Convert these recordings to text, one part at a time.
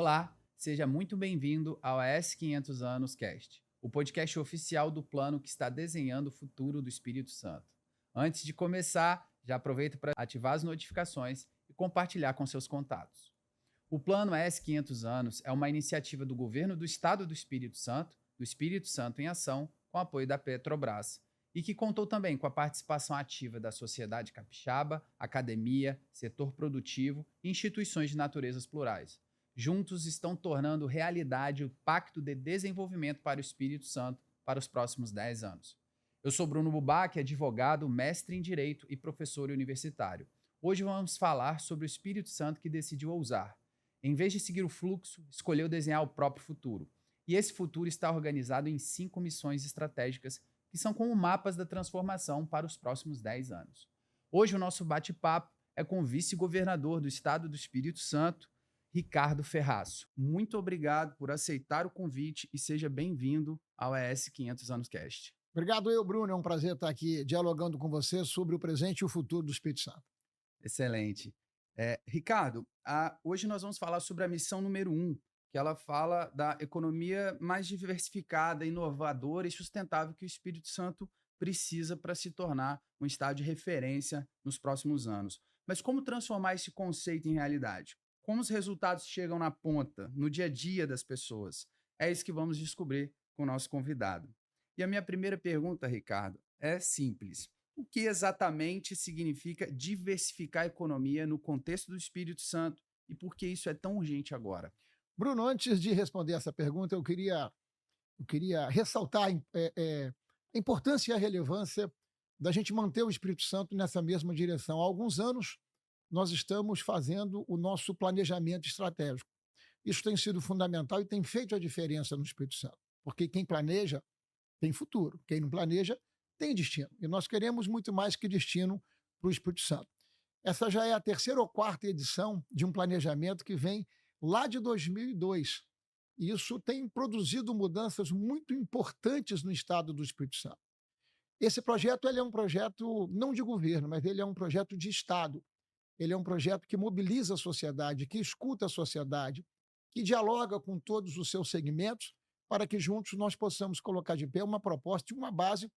Olá, seja muito bem-vindo ao AS 500 Anos Cast, o podcast oficial do plano que está desenhando o futuro do Espírito Santo. Antes de começar, já aproveito para ativar as notificações e compartilhar com seus contatos. O Plano AS 500 Anos é uma iniciativa do Governo do Estado do Espírito Santo em Ação, com apoio da Petrobras, e que contou também com a participação ativa da sociedade capixaba, academia, setor produtivo e instituições de naturezas plurais. Juntos estão tornando realidade o Pacto de Desenvolvimento para o Espírito Santo para os próximos 10 anos. Eu sou Bruno Bubac, advogado, mestre em Direito e professor universitário. Hoje vamos falar sobre o Espírito Santo que decidiu ousar. Em vez de seguir o fluxo, escolheu desenhar o próprio futuro. E esse futuro está organizado em 5 missões estratégicas que são como mapas da transformação para os próximos 10 anos. Hoje o nosso bate-papo é com o vice-governador do Estado do Espírito Santo, Ricardo Ferraço. Muito obrigado por aceitar o convite e seja bem-vindo ao ES 500 Anos Cast. Obrigado, Bruno. É um prazer estar aqui dialogando com você sobre o presente e o futuro do Espírito Santo. Excelente. Ricardo, hoje nós vamos falar sobre a missão número 1, que ela fala da economia mais diversificada, inovadora e sustentável que o Espírito Santo precisa para se tornar um estado de referência nos próximos anos. Mas como transformar esse conceito em realidade? Como os resultados chegam na ponta, no dia a dia das pessoas? É isso que vamos descobrir com o nosso convidado. E a minha primeira pergunta, Ricardo, é simples. O que exatamente significa diversificar a economia no contexto do Espírito Santo e por que isso é tão urgente agora? Bruno, antes de responder essa pergunta, eu queria ressaltar a importância e a relevância da gente manter o Espírito Santo nessa mesma direção. Há alguns anos, nós estamos fazendo o nosso planejamento estratégico. Isso tem sido fundamental e tem feito a diferença no Espírito Santo, porque quem planeja tem futuro, quem não planeja tem destino. E nós queremos muito mais que destino para o Espírito Santo. Essa já é a terceira ou quarta edição de um planejamento que vem lá de 2002. E isso tem produzido mudanças muito importantes no estado do Espírito Santo. Esse projeto ele é um projeto não de governo, mas ele é um projeto de Estado. Ele é um projeto que mobiliza a sociedade, que escuta a sociedade, que dialoga com todos os seus segmentos, para que juntos nós possamos colocar de pé uma proposta e uma base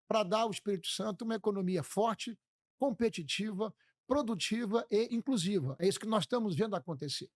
para dar ao Espírito Santo uma economia forte, competitiva, produtiva e inclusiva. É isso que nós estamos vendo acontecer.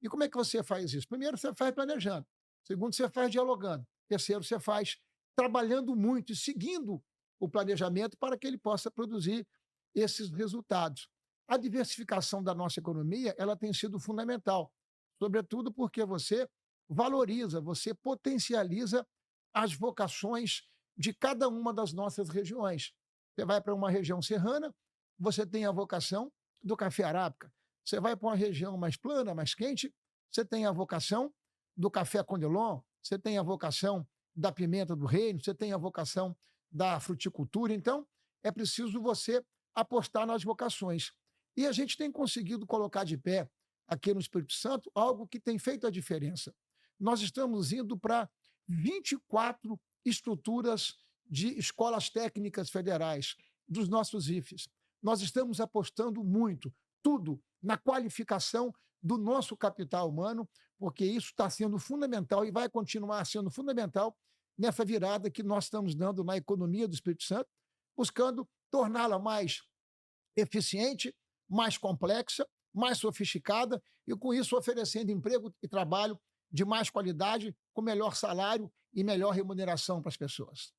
E como é que você faz isso? Primeiro, você faz planejando. Segundo, você faz dialogando. Terceiro, você faz trabalhando muito e seguindo o planejamento para que ele possa produzir esses resultados. A diversificação da nossa economia, ela tem sido fundamental, sobretudo porque você valoriza, você potencializa as vocações de cada uma das nossas regiões. Você vai para uma região serrana, você tem a vocação do café arábica. Você vai para uma região mais plana, mais quente, você tem a vocação do café condelon, você tem a vocação da pimenta do reino, você tem a vocação da fruticultura. Então, é preciso você apostar nas vocações. E a gente tem conseguido colocar de pé, aqui no Espírito Santo, algo que tem feito a diferença. Nós estamos indo para 24 estruturas de escolas técnicas federais, dos nossos IFES. Nós estamos apostando muito, tudo, na qualificação do nosso capital humano, porque isso está sendo fundamental e vai continuar sendo fundamental nessa virada que nós estamos dando na economia do Espírito Santo, buscando torná-la mais eficiente, mais complexa, mais sofisticada e, com isso, oferecendo emprego e trabalho de mais qualidade, com melhor salário e melhor remuneração para as pessoas.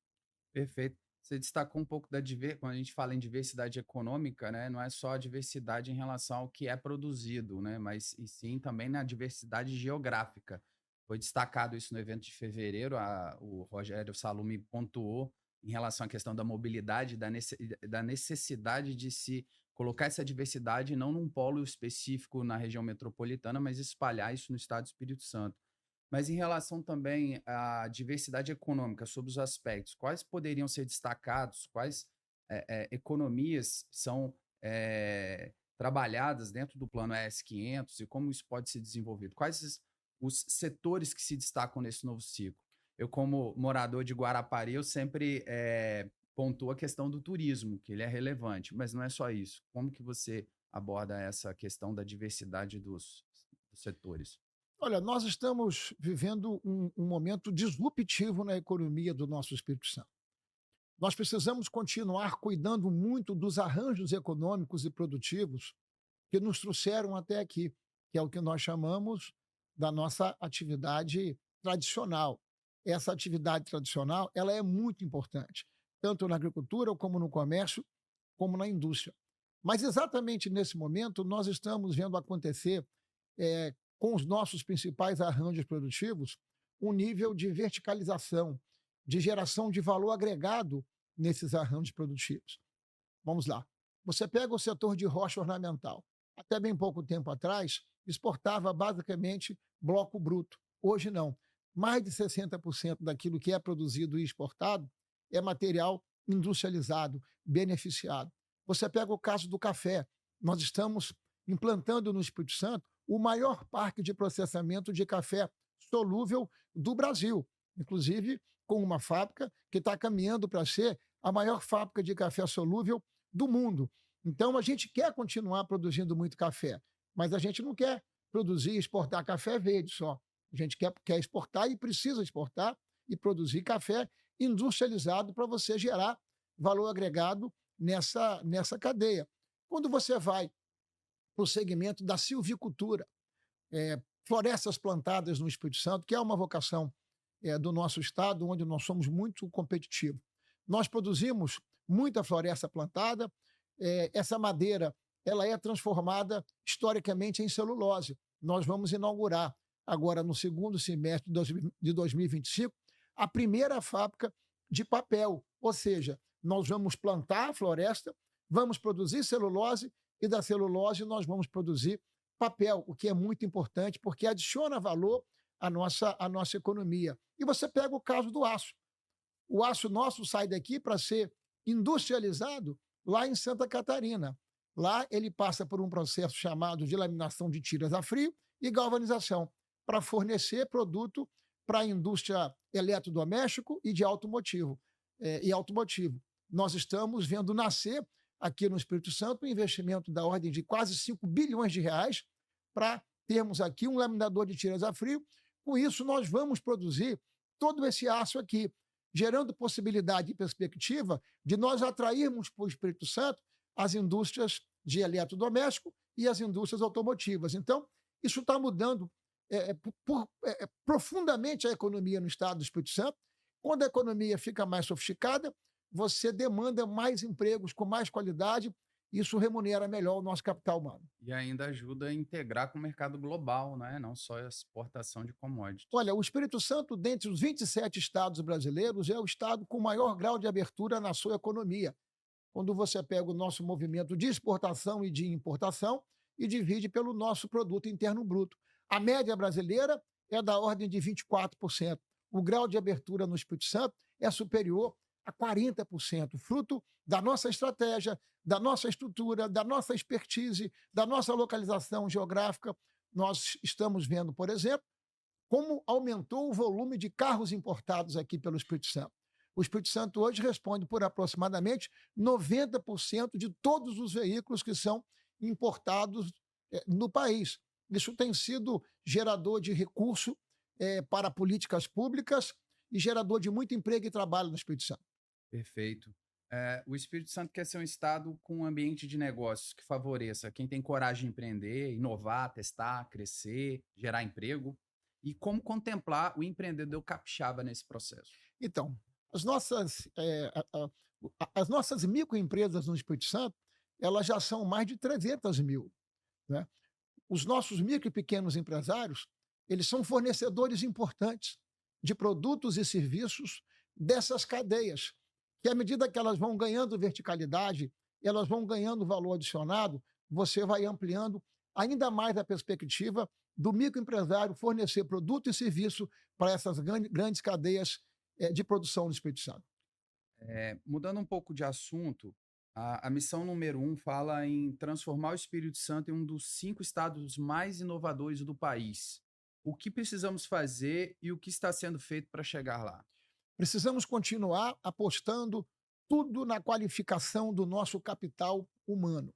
Perfeito. Você destacou um pouco quando a gente fala em diversidade econômica, né, não é só a diversidade em relação ao que é produzido, né, mas e sim também na diversidade geográfica. Foi destacado isso no evento de fevereiro, o Rogério Salumi pontuou em relação à questão da mobilidade, da necessidade de se colocar essa diversidade não num polo específico na região metropolitana, mas espalhar isso no estado do Espírito Santo. Mas em relação também à diversidade econômica, sobre os aspectos, quais poderiam ser destacados, quais economias são trabalhadas dentro do plano ES 500 e como isso pode ser desenvolvido? Quais os setores que se destacam nesse novo ciclo? Eu, como morador de Guarapari, eu sempre pontuo a questão do turismo, que ele é relevante, mas não é só isso. Como que você aborda essa questão da diversidade dos setores? Olha, nós estamos vivendo um momento disruptivo na economia do nosso Espírito Santo. Nós precisamos continuar cuidando muito dos arranjos econômicos e produtivos que nos trouxeram até aqui, que é o que nós chamamos da nossa atividade tradicional. Essa atividade tradicional, ela é muito importante, tanto na agricultura como no comércio, como na indústria. Mas exatamente nesse momento nós estamos vendo acontecer com os nossos principais arranjos produtivos um nível de verticalização, de geração de valor agregado nesses arranjos produtivos. Vamos lá. Você pega o setor de rocha ornamental. Até bem pouco tempo atrás, exportava basicamente bloco bruto. Hoje não. Mais de 60% daquilo que é produzido e exportado é material industrializado, beneficiado. Você pega o caso do café. Nós estamos implantando no Espírito Santo o maior parque de processamento de café solúvel do Brasil, inclusive com uma fábrica que está caminhando para ser a maior fábrica de café solúvel do mundo. Então, a gente quer continuar produzindo muito café, mas a gente não quer produzir e exportar café verde só. A gente quer exportar e precisa exportar e produzir café industrializado para você gerar valor agregado nessa cadeia. Quando você vai para o segmento da silvicultura, florestas plantadas no Espírito Santo, que é uma vocação do nosso estado, onde nós somos muito competitivos. Nós produzimos muita floresta plantada, essa madeira ela é transformada historicamente em celulose. Nós vamos inaugurar agora no segundo semestre de 2025 a primeira fábrica de papel, ou seja, nós vamos plantar a floresta, vamos produzir celulose e da celulose nós vamos produzir papel, o que é muito importante porque adiciona valor à nossa economia. E você pega o caso do aço. O aço nosso sai daqui para ser industrializado lá em Santa Catarina. Lá ele passa por um processo chamado de laminação de tiras a frio e galvanização para fornecer produto para a indústria eletrodoméstico e de automotivo. Nós estamos vendo nascer aqui no Espírito Santo um investimento da ordem de quase 5 bilhões de reais para termos aqui um laminador de tiras a frio. Com isso, nós vamos produzir todo esse aço aqui, gerando possibilidade e perspectiva de nós atrairmos para o Espírito Santo as indústrias de eletrodoméstico e as indústrias automotivas. Então, isso está mudando profundamente a economia no estado do Espírito Santo. Quando a economia fica mais sofisticada, você demanda mais empregos com mais qualidade, isso remunera melhor o nosso capital humano. E ainda ajuda a integrar com o mercado global, né? Não só a exportação de commodities. Olha, o Espírito Santo, dentre os 27 estados brasileiros, é o estado com maior grau de abertura na sua economia. Quando você pega o nosso movimento de exportação e de importação e divide pelo nosso produto interno bruto. A média brasileira é da ordem de 24%. O grau de abertura no Espírito Santo é superior a 40%, fruto da nossa estratégia, da nossa estrutura, da nossa expertise, da nossa localização geográfica. Nós estamos vendo, por exemplo, como aumentou o volume de carros importados aqui pelo Espírito Santo. O Espírito Santo hoje responde por aproximadamente 90% de todos os veículos que são importados no país. Isso tem sido gerador de recurso para políticas públicas e gerador de muito emprego e trabalho no Espírito Santo. Perfeito. O Espírito Santo quer ser um estado com um ambiente de negócios que favoreça quem tem coragem de empreender, inovar, testar, crescer, gerar emprego. E como contemplar o empreendedor capixaba nesse processo? Então, as nossas microempresas no Espírito Santo, elas já são mais de 300 mil. Né? Os nossos micro e pequenos empresários, eles são fornecedores importantes de produtos e serviços dessas cadeias, que à medida que elas vão ganhando verticalidade, elas vão ganhando valor adicionado, você vai ampliando ainda mais a perspectiva do microempresário fornecer produto e serviço para essas grandes cadeias de produção no Espírito Santo. Mudando um pouco de assunto, a missão número 1 fala em transformar o Espírito Santo em um dos 5 estados mais inovadores do país. O que precisamos fazer e o que está sendo feito para chegar lá? Precisamos continuar apostando tudo na qualificação do nosso capital humano.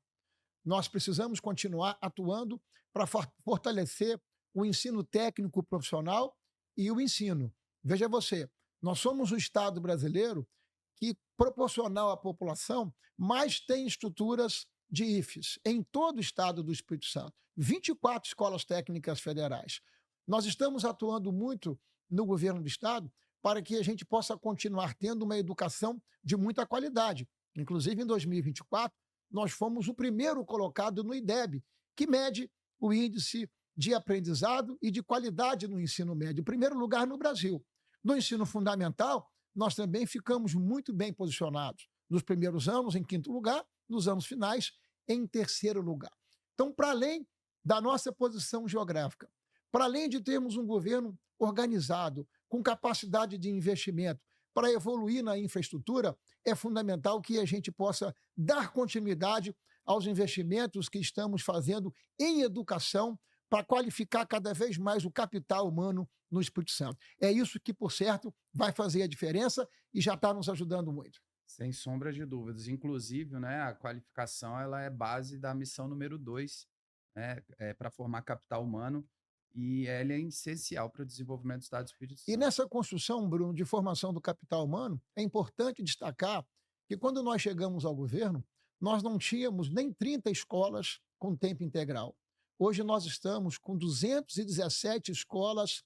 Nós precisamos continuar atuando para fortalecer o ensino técnico profissional e o ensino. Veja você, nós somos o Estado brasileiro que, proporcional à população, mais tem estruturas de IFES em todo o estado do Espírito Santo. 24 escolas técnicas federais. Nós estamos atuando muito no governo do estado para que a gente possa continuar tendo uma educação de muita qualidade. Inclusive, em 2024, nós fomos o primeiro colocado no IDEB, que mede o índice de aprendizado e de qualidade no ensino médio, em primeiro lugar no Brasil. No ensino fundamental, nós também ficamos muito bem posicionados. Nos primeiros anos, em quinto lugar, nos anos finais, em terceiro lugar. Então, para além da nossa posição geográfica, para além de termos um governo organizado, com capacidade de investimento para evoluir na infraestrutura, é fundamental que a gente possa dar continuidade aos investimentos que estamos fazendo em educação para qualificar cada vez mais o capital humano no Espírito Santo. É isso que, por certo, vai fazer a diferença e já está nos ajudando muito. Sem sombra de dúvidas. Inclusive, né, a qualificação ela é base da missão número 2, né, para formar capital humano, e ela é essencial para o desenvolvimento do Estado do Espírito E Santo. nessa construção, Bruno, de formação do capital humano, é importante destacar que quando nós chegamos ao governo, nós não tínhamos nem 30 escolas com tempo integral. Hoje nós estamos com 217 escolas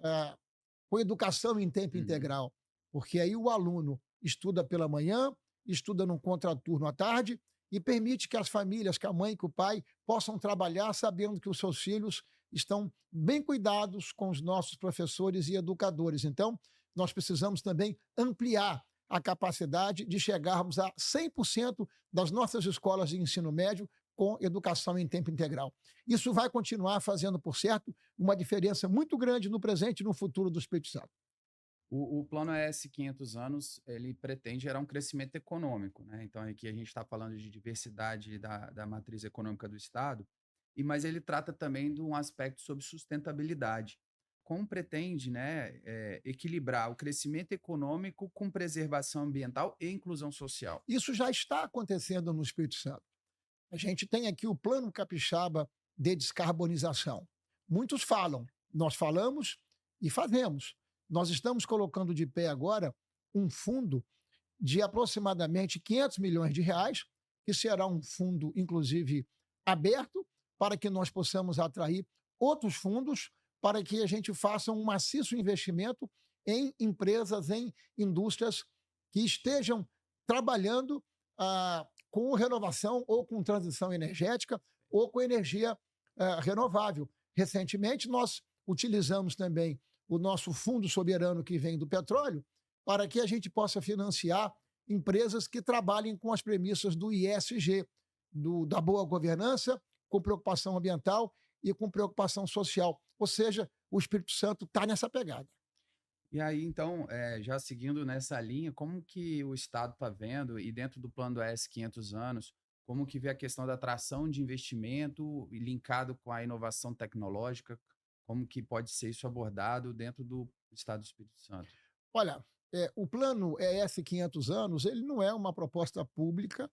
ah, com educação em tempo Uhum. integral, porque aí o aluno estuda pela manhã, estuda num contraturno à tarde e permite que as famílias, que a mãe e que o pai possam trabalhar sabendo que os seus filhos estão bem cuidados com os nossos professores e educadores. Então, nós precisamos também ampliar a capacidade de chegarmos a 100% das nossas escolas de ensino médio com educação em tempo integral. Isso vai continuar fazendo, por certo, uma diferença muito grande no presente e no futuro do Espírito Santo. O plano ES 500 anos, ele pretende gerar um crescimento econômico, né? Então, aqui a gente está falando de diversidade da matriz econômica do Estado, mas ele trata também de um aspecto sobre sustentabilidade. Como pretende, né, equilibrar o crescimento econômico com preservação ambiental e inclusão social? Isso já está acontecendo no Espírito Santo. A gente tem aqui o Plano Capixaba de Descarbonização. Muitos falam, nós falamos e fazemos. Nós estamos colocando de pé agora um fundo de aproximadamente 500 milhões de reais, que será um fundo, inclusive, aberto, para que nós possamos atrair outros fundos, para que a gente faça um maciço investimento em empresas, em indústrias que estejam trabalhando com renovação ou com transição energética ou com energia renovável. Recentemente, nós utilizamos também o nosso fundo soberano que vem do petróleo para que a gente possa financiar empresas que trabalhem com as premissas do ISG, da boa governança, com preocupação ambiental e com preocupação social. Ou seja, o Espírito Santo está nessa pegada. E aí, então, já seguindo nessa linha, como que o Estado está vendo, e dentro do plano do ES 500 anos, como que vê a questão da atração de investimento e linkado com a inovação tecnológica, como que pode ser isso abordado dentro do Estado do Espírito Santo? Olha, o plano ES 500 anos, ele não é uma proposta pública,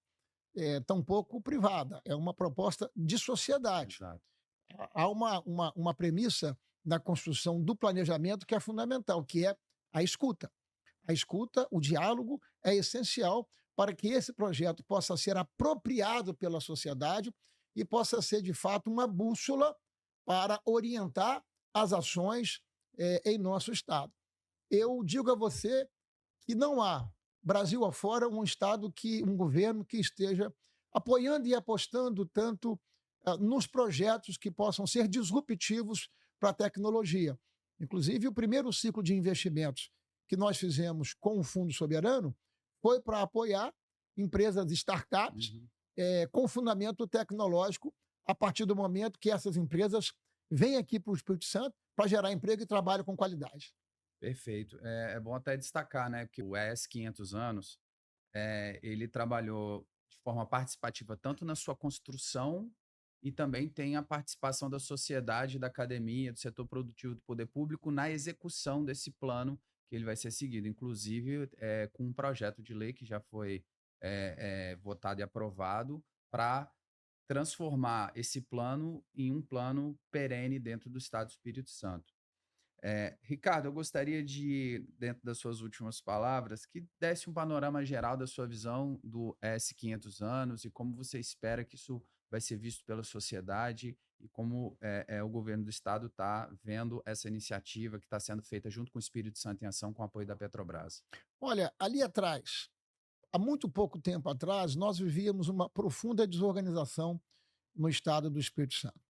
tampouco privada, é uma proposta de sociedade. Exato. Há uma premissa na construção do planejamento que é fundamental, que é a escuta. A escuta, o diálogo é essencial para que esse projeto possa ser apropriado pela sociedade e possa ser, de fato, uma bússola para orientar as ações em nosso Estado. Eu digo a você que não há, Brasil afora, um governo que esteja apoiando e apostando tanto nos projetos que possam ser disruptivos para a tecnologia. Inclusive, o primeiro ciclo de investimentos que nós fizemos com o Fundo Soberano foi para apoiar empresas startups Uhum. com fundamento tecnológico a partir do momento que essas empresas vêm aqui para o Espírito Santo para gerar emprego e trabalho com qualidade. Perfeito. É bom até destacar, né, que o ES 500 anos, ele trabalhou de forma participativa tanto na sua construção e também tem a participação da sociedade, da academia, do setor produtivo do poder público na execução desse plano que ele vai ser seguido, inclusive com um projeto de lei que já foi votado e aprovado para transformar esse plano em um plano perene dentro do Estado do Espírito Santo. Ricardo, eu gostaria de, dentro das suas últimas palavras, que desse um panorama geral da sua visão do S500 anos e como você espera que isso vai ser visto pela sociedade e como o governo do estado está vendo essa iniciativa que está sendo feita junto com o Espírito Santo em Ação com o apoio da Petrobras. Olha, ali atrás, há muito pouco tempo atrás, nós vivíamos uma profunda desorganização no estado do Espírito Santo.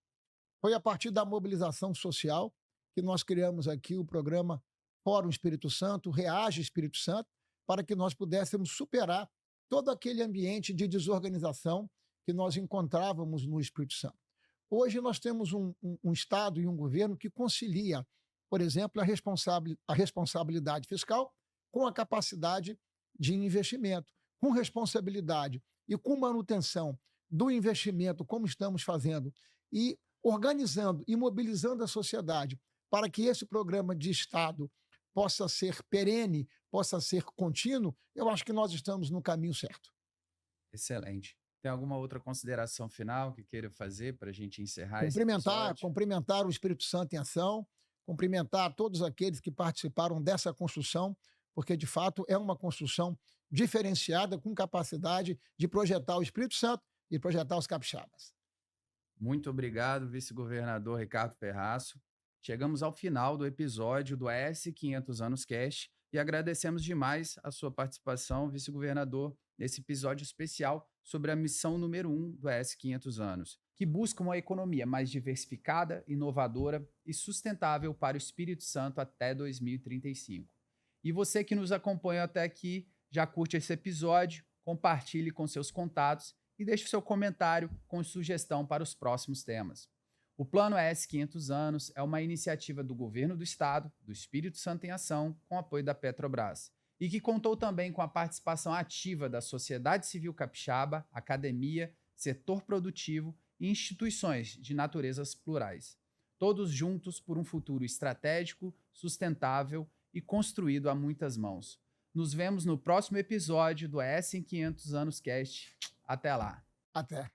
Foi a partir da mobilização social que nós criamos aqui o programa Fórum Espírito Santo, Reage Espírito Santo, para que nós pudéssemos superar todo aquele ambiente de desorganização que nós encontrávamos no Espírito Santo. Hoje nós temos um Estado e um governo que concilia, por exemplo, a responsabilidade fiscal com a capacidade de investimento, com responsabilidade e com manutenção do investimento, como estamos fazendo, e organizando e mobilizando a sociedade para que esse programa de Estado possa ser perene, possa ser contínuo, eu acho que nós estamos no caminho certo. Excelente. Tem alguma outra consideração final que queira fazer para a gente encerrar esse episódio? Cumprimentar o Espírito Santo em Ação, cumprimentar todos aqueles que participaram dessa construção, porque de fato é uma construção diferenciada, com capacidade de projetar o Espírito Santo e projetar os capixabas. Muito obrigado, vice-governador Ricardo Ferraço. Chegamos ao final do episódio do S500 Anos Cast e agradecemos demais a sua participação, vice-governador, nesse episódio especial sobre a missão número 1 do S500 Anos, que busca uma economia mais diversificada, inovadora e sustentável para o Espírito Santo até 2035. E você que nos acompanha até aqui, já curte esse episódio, compartilhe com seus contatos e deixe o seu comentário com sugestão para os próximos temas. O Plano S500 Anos é uma iniciativa do Governo do Estado, do Espírito Santo em Ação, com apoio da Petrobras, e que contou também com a participação ativa da sociedade civil capixaba, academia, setor produtivo e instituições de naturezas plurais. Todos juntos por um futuro estratégico, sustentável e construído a muitas mãos. Nos vemos no próximo episódio do S500 Anos Cast. Até lá. Até.